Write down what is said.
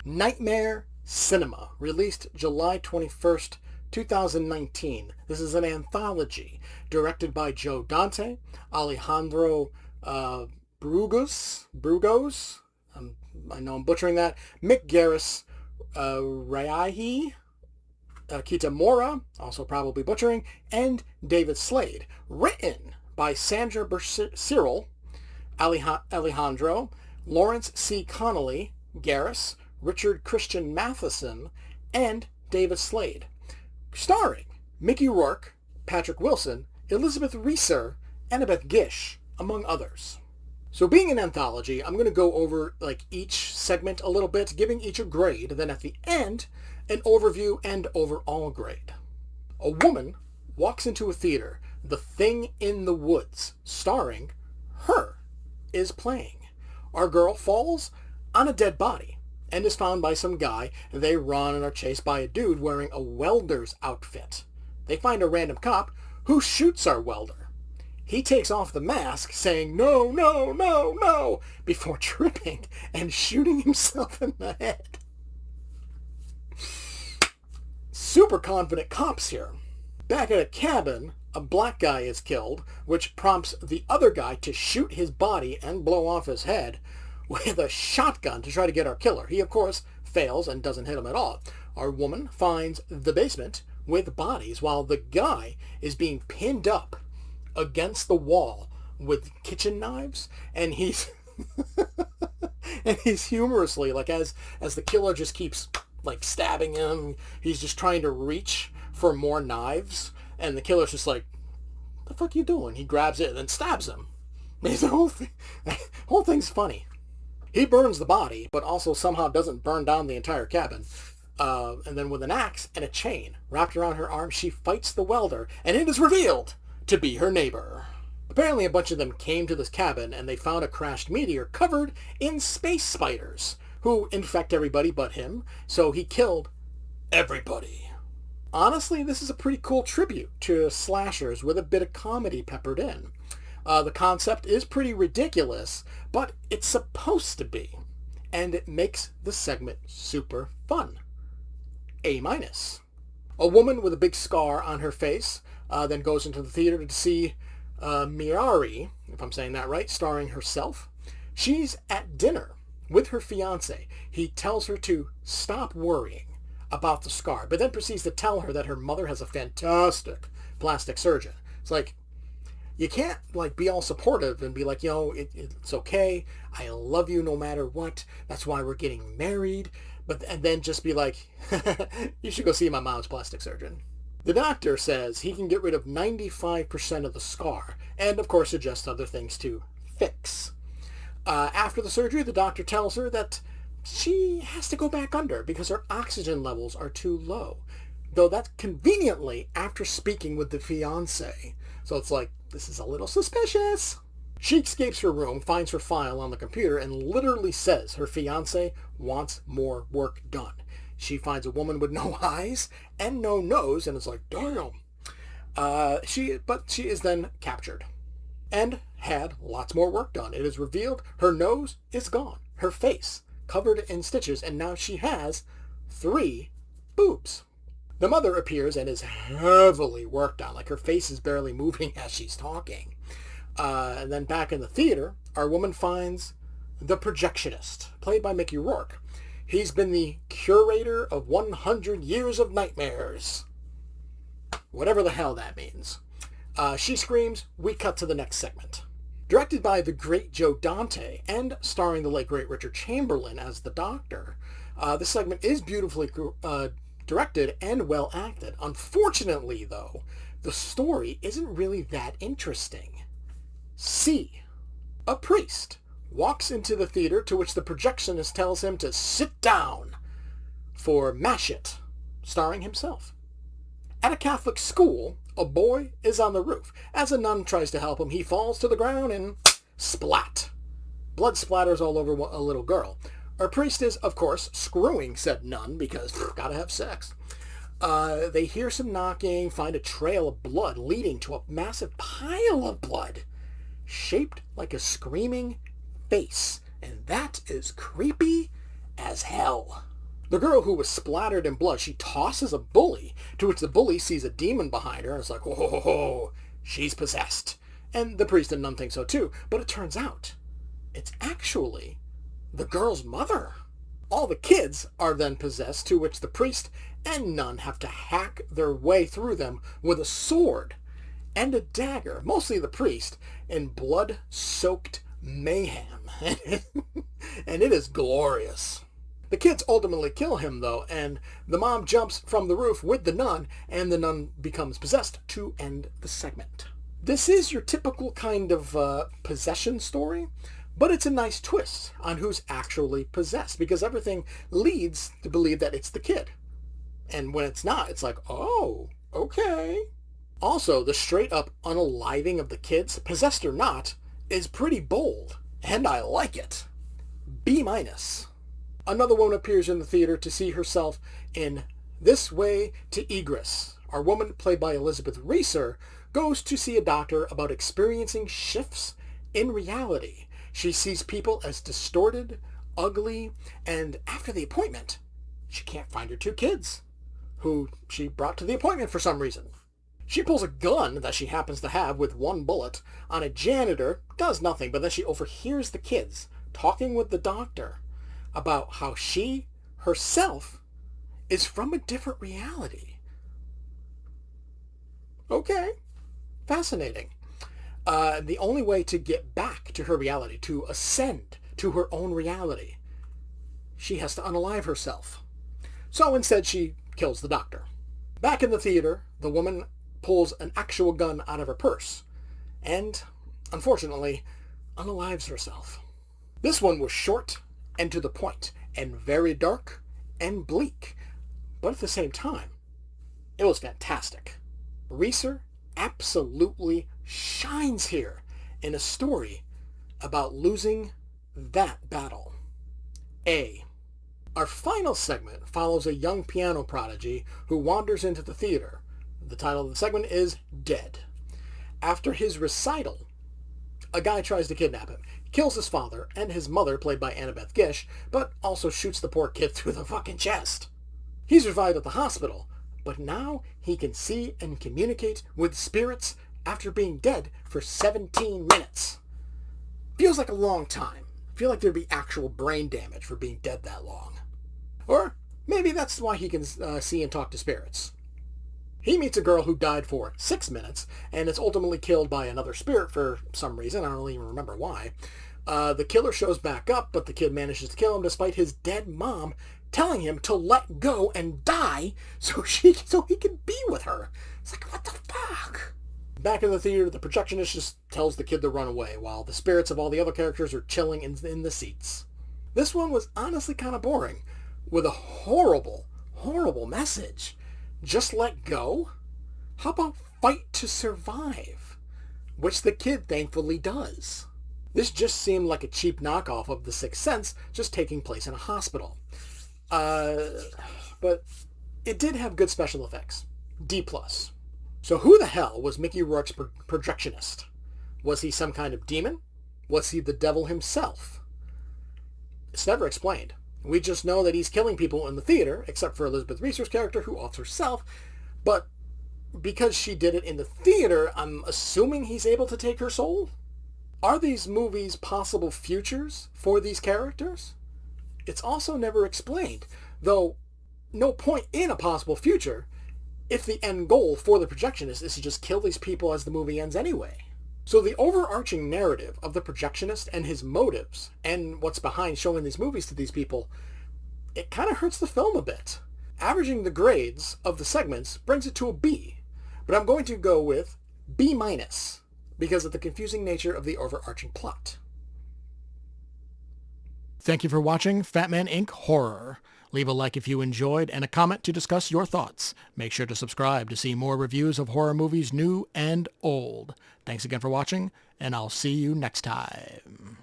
Nightmare Cinema, released July 21st, 2019. This is an anthology directed by Dante, Alejandro Brugues. I know I'm butchering that. Mick, Garris, Ryuhei, Kitamura, also probably butchering, and David Slade. Written by Sandra Becerril, Alejandro, Lawrence C. Connolly, Garris, Richard Christian Matheson, and David Slade. Starring Mickey Rourke, Patrick Wilson, Elizabeth Reaser, Annabeth Gish, among others. So being an anthology, I'm going to go over each segment a little bit, giving each a grade, then at the end, an overview and overall grade. A woman walks into a theater. The Thing in the Woods, starring Her, is playing. Our girl falls on a dead body and is found by some guy. They run and are chased by a dude wearing a welder's outfit. They find a random cop who shoots our welder. He takes off the mask, saying, "No, no, no, no," before tripping and shooting himself in the head. Super confident cops here. Back at a cabin, a black guy is killed, which prompts the other guy to shoot his body and blow off his head with a shotgun to try to get our killer. He, of course, fails and doesn't hit him at all. Our woman finds the basement with bodies while the guy is being pinned up against the wall with kitchen knives, and he's humorously, as the killer just keeps stabbing him, he's just trying to reach for more knives, and the killer's just like, "The fuck you doing?" He grabs it and then stabs him. The whole thing's funny. He burns the body, but also somehow doesn't burn down the entire cabin. And then with an axe and a chain wrapped around her arm, she fights the welder, and it is revealed to be her neighbor. Apparently a bunch of them came to this cabin and they found a crashed meteor covered in space spiders who infect everybody but him, so he killed everybody. Honestly, this is a pretty cool tribute to slashers with a bit of comedy peppered in. The concept is pretty ridiculous, but it's supposed to be, and it makes the segment super fun. A-. A woman with a big scar on her face then goes into the theater to see Mirari, if I'm saying that right, starring herself. She's at dinner with her fiancé. He tells her to stop worrying about the scar, but then proceeds to tell her that her mother has a fantastic plastic surgeon. It's like, you can't be all supportive and be like, it's okay, I love you no matter what, that's why we're getting married, and then just be like, you should go see my mom's plastic surgeon. The doctor says he can get rid of 95% of the scar, and of course suggests other things to fix. After the surgery, the doctor tells her that she has to go back under because her oxygen levels are too low. Though that's conveniently after speaking with the fiancé. So it's like, this is a little suspicious. She escapes her room, finds her file on the computer, and literally says her fiancé wants more work done. She finds a woman with no eyes and no nose, and it's like, damn. But she is then captured and had lots more work done. It is revealed her nose is gone, her face covered in stitches, and now she has 3 boobs. The mother appears and is heavily worked on, her face is barely moving as she's talking. And then back in the theater, our woman finds the projectionist, played by Mickey Rourke. He's been the curator of 100 years of nightmares. Whatever the hell that means. She screams, we cut to the next segment. Directed by the great Dante and starring the late great Richard Chamberlain as the doctor, this segment is beautifully directed and well acted. Unfortunately, though, the story isn't really that interesting. C. A priest walks into the theater, to which the projectionist tells him to sit down for Mash It, starring himself. At a Catholic school, a boy is on the roof. As a nun tries to help him, he falls to the ground and splat. Blood splatters all over a little girl. Our priest is, of course, screwing said nun because gotta have sex. They hear some knocking, find a trail of blood leading to a massive pile of blood shaped like a screaming face, and that is creepy as hell. The girl who was splattered in blood, she tosses a bully, to which the bully sees a demon behind her and is like, oh, she's possessed. And the priest and nun think so too, but it turns out it's actually the girl's mother. All the kids are then possessed, to which the priest and nun have to hack their way through them with a sword and a dagger, mostly the priest, in blood-soaked mayhem. And it is glorious. The kids ultimately kill him, though, and the mom jumps from the roof with the nun, and the nun becomes possessed to end the segment. This is your typical kind of possession story, but it's a nice twist on who's actually possessed, because everything leads to believe that it's the kid. And when it's not, it's like, oh, okay. Also, the straight-up unaliving of the kids, possessed or not, is pretty bold, and I like it. B-. Another woman appears in the theater to see herself in This Way to Egress. Our woman, played by Elizabeth Reaser, goes to see a doctor about experiencing shifts in reality. She sees people as distorted, ugly, and after the appointment, she can't find her 2 kids, who she brought to the appointment for some reason. She pulls a gun that she happens to have with 1 bullet on a janitor, does nothing, but then she overhears the kids talking with the doctor about how she herself is from a different reality. Okay, fascinating. The only way to get back to her reality, to ascend to her own reality, she has to unalive herself. So instead she kills the doctor. Back in the theater, the woman pulls an actual gun out of her purse and, unfortunately, unalives herself. This one was short and to the point, and very dark and bleak, but at the same time, it was fantastic. Reaser absolutely shines here in a story about losing that battle. Our final segment follows a young piano prodigy who wanders into the theater. The title of the segment is Dead. After his recital, a guy tries to kidnap him. He kills his father and his mother, played by Annabeth Gish, but also shoots the poor kid through the fucking chest. He's revived at the hospital, but now he can see and communicate with spirits after being dead for 17 minutes. Feels like a long time. Feel like there'd be actual brain damage for being dead that long. Or maybe that's why he can see and talk to spirits. He meets a girl who died for 6 minutes and is ultimately killed by another spirit for some reason. I don't even remember why. The killer shows back up, but the kid manages to kill him despite his dead mom telling him to let go and die so he can be with her. It's like, what the fuck? Back in the theater, the projectionist just tells the kid to run away while the spirits of all the other characters are chilling in the seats. This one was honestly kind of boring, with a horrible, horrible message. Just let go? How about fight to survive? Which the kid thankfully does. This just seemed like a cheap knockoff of The Sixth Sense, just taking place in a hospital. But it did have good special effects. D+. So who the hell was Mickey Rourke's projectionist? Was he some kind of demon? Was he the devil himself? It's never explained. We just know that he's killing people in the theater, except for Elizabeth Reaser's character, who offs herself. But because she did it in the theater, I'm assuming he's able to take her soul? Are these movies possible futures for these characters? It's also never explained, though no point in a possible future if the end goal for the projectionist is to just kill these people as the movie ends anyway. So the overarching narrative of the projectionist and his motives and what's behind showing these movies to these people, it kind of hurts the film a bit. Averaging the grades of the segments brings it to a B, but I'm going to go with B- because of the confusing nature of the overarching plot. Thank you for watching Fatman Inc Horror. Leave a like if you enjoyed and a comment to discuss your thoughts. Make sure to subscribe to see more reviews of horror movies new and old. Thanks again for watching, and I'll see you next time.